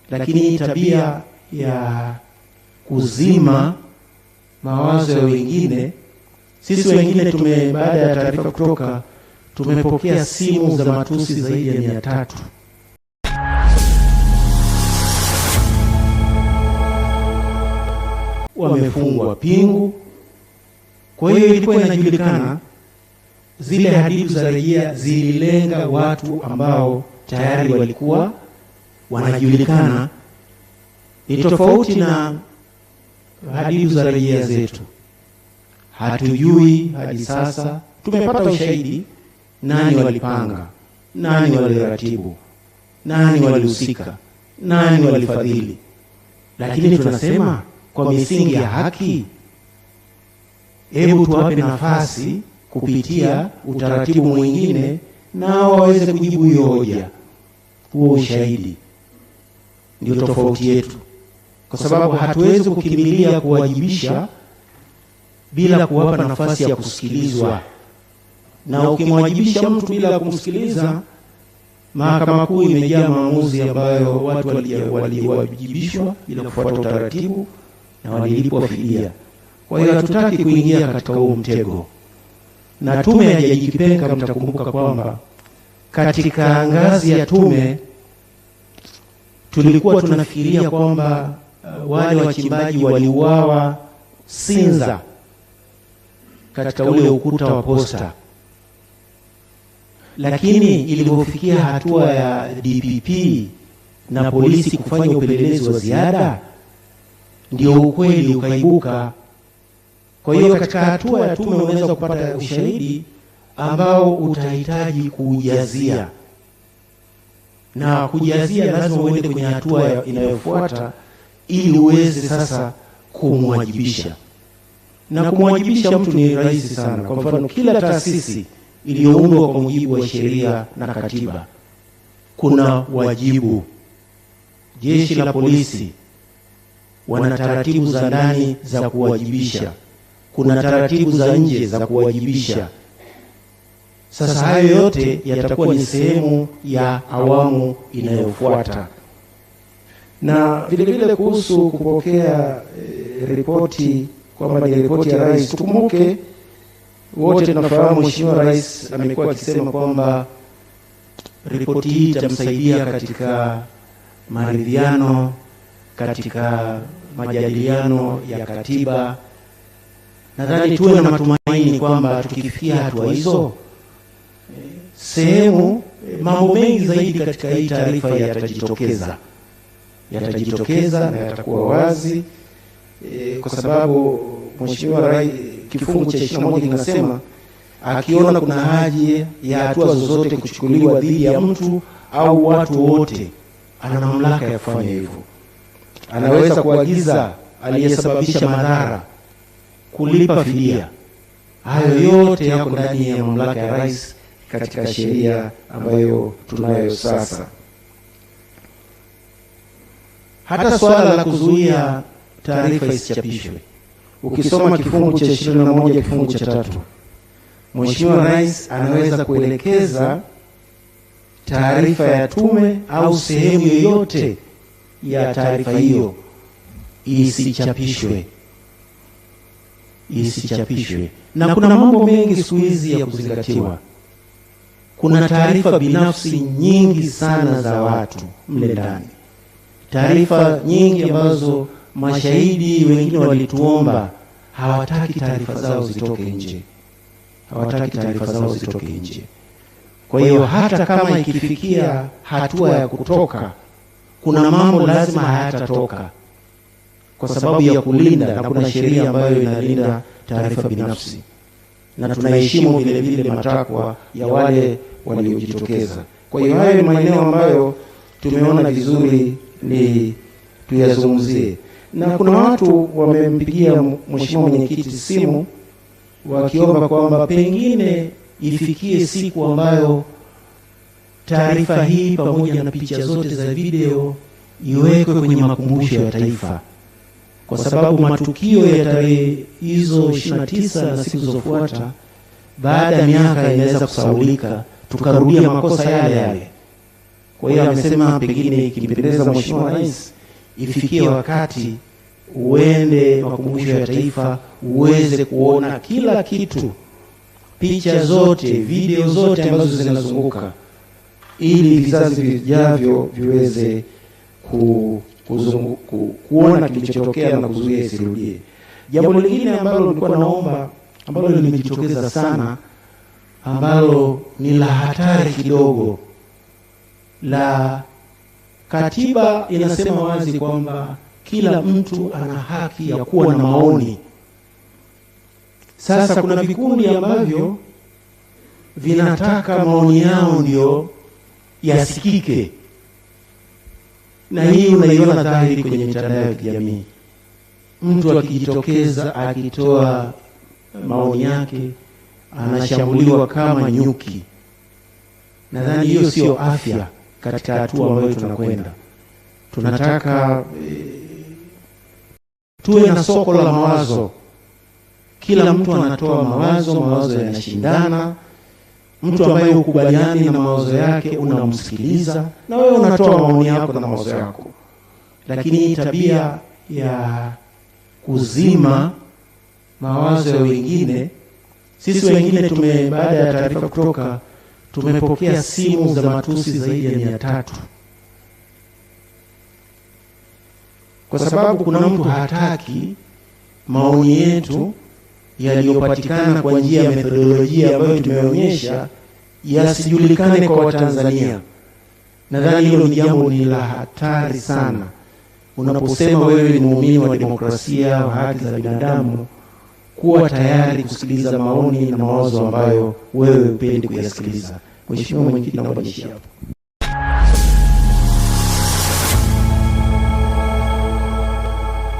lakini tabia ya kuzima mawazo ya wengine, sisi wengine baada ya taarifa kutoka, tumepokea simu za matusi zaidi ya 300. Wamefungwa pingu. Kwa hiyo ilikuwa inajulikana zile hadidu za rejea zililenga watu ambao tayari walikuwa wanajulikana. Ni tofauti na hadidu za rejea zetu. Hatujui hadi sasa, tumepata ushahidi nani walipanga, nani waliratibu, nani walihusika, nani walifadhili. Lakini tunasema kwa misingi ya haki, hebu tuwape nafasi kupitia utaratibu mwingine nao waweze kujibu hiyo hoja, huo ushahidi. Ndio tofauti yetu, kwa sababu hatuwezi kukimbilia kuwajibisha bila kuwapa nafasi ya kusikilizwa. Na ukimwajibisha mtu bila kumsikiliza, Mahakama Kuu imejaa maamuzi ambayo watu waliwajibishwa bila kufuata utaratibu na walilipwa fidia. Kwa hiyo hatutaki kuingia katika huo mtego. Na tume ya Jaji Kipenga, mtakumbuka kwamba katika ngazi ya tume tulikuwa tunafikiria kwamba wale wachimbaji waliuawa Sinza katika ule ukuta wa posta, lakini ilipofikia hatua ya DPP na polisi kufanya upelelezi wa ziada, ndio ukweli ukaibuka. Kwa hiyo katika hatua ya tume unaweza kupata ushahidi ambao utahitaji kujazia, na kujazia lazima uende kwenye hatua inayofuata ili uweze sasa kumwajibisha. Na kumwajibisha mtu ni rahisi sana. Kwa mfano, kila taasisi iliyoundwa kwa mujibu wa sheria na katiba kuna wajibu. Jeshi la polisi wana taratibu za ndani za kuwajibisha, kuna taratibu za nje za kuwajibisha. Sasa hayo yote yatakuwa ni sehemu ya awamu inayofuata. Na vile vile kuhusu kupokea ripoti kwamba ni ripoti ya rais, tukumbuke wote tunafahamu Mheshimiwa Rais amekuwa akisema kwamba ripoti hii itamsaidia katika maridhiano, katika majadiliano ya katiba. Nadhani tuwe na matumaini kwamba tukifikia hatua hizo, mambo mengi zaidi katika hii taarifa yatajitokeza na yatakuwa wazi, kwa sababu Mheshimiwa Rais kifungu cha 21 kinasema akiona kuna haja ya hatua zozote kuchukuliwa dhidi ya mtu au watu wote, ana mamlaka ya kufanya hivyo. Anaweza kuagiza aliyesababisha madhara kulipa fidia. Hayo yote yako ndani ya mamlaka ya rais katika sheria ambayo tunayo sasa. Hata swala la kuzuia taarifa isichapishwe, ukisoma kifungu cha 21 kifungu cha 3, Mheshimiwa Rais anaweza kuelekeza taarifa ya tume au sehemu yoyote ya taarifa hiyo isichapishwe. Na kuna mambo mengi siku hizi ya kuzingatiwa. Kuna taarifa binafsi nyingi sana za watu mle ndani, taarifa nyingi ambazo mashahidi wengine walituomba hawataki taarifa zao zitoke nje. Kwa hiyo hata kama ikifikia hatua ya kutoka, kuna mambo lazima hayatatoka kwa sababu ya kulinda, na kuna sheria ambayo inalinda taarifa binafsi, na tunaheshimu vile vile matakwa ya wale waliojitokeza. Kwa hiyo hayo ni maeneo ambayo tumeona vizuri ni tuyazungumzie. Na kuna watu wamempigia Mheshimiwa Mwenyekiti simu wakiomba kwamba pengine ifikie siku ambayo taarifa hii pamoja na picha zote za video iwekwe kwenye makumbusho ya taifa, kwa sababu matukio ya tarehe hizo 29 na siku zilizofuata, baada ya miaka inaweza kusahaulika, tukarudia makosa yale. Kwa hiyo amesema pengine ikimpendeza Mheshimiwa Rais, ifikie wakati uende makumbusho ya Taifa uweze kuona kila kitu, picha zote, video zote ambazo zinazunguka, ili vizazi vijavyo viweze kuona kilichotokea na kuzuia isirudie. Jambo lingine ambalo nilikuwa naomba, ambalo limejitokeza sana, ambalo ni la hatari kidogo, la katiba inasema wazi kwamba kila mtu ana haki ya kuwa na maoni. Sasa kuna vikundi ambavyo vinataka maoni yao ndio yasikike, na hii unaiona dhahiri kwenye mitandao ya kijamii. Mtu akijitokeza akitoa maoni yake anashambuliwa kama nyuki. Nadhani hiyo sio afya katika hatua ambayo tunakwenda. Tunataka tuwe na soko la mawazo. Kila mtu anatoa mawazo yanashindana. Mtu ambaye hukubaliani na mawazo yake unamsikiliza, na wewe unatoa maoni yako na mawazo yako. Lakini tabia ya kuzima mawazo ya wengine, sisi wengine baada ya taarifa kutoka, tumepokea simu za matusi zaidi ya 300. Kwa sababu kuna mtu hataki maoni yetu yaliyopatikana kwa njia ya methodolojia ambayo tumeonyesha yasijulikane kwa Watanzania. Nadhani hilo ni jambo ni la hatari sana. Unaposema wewe ni muumini wa demokrasia wa haki za binadamu, kuwa tayari kusikiliza maoni na mawazo ambayo wewe upendi kuyasikiliza. Mheshimiwa Mwenyekiti, naomba niishie hapo.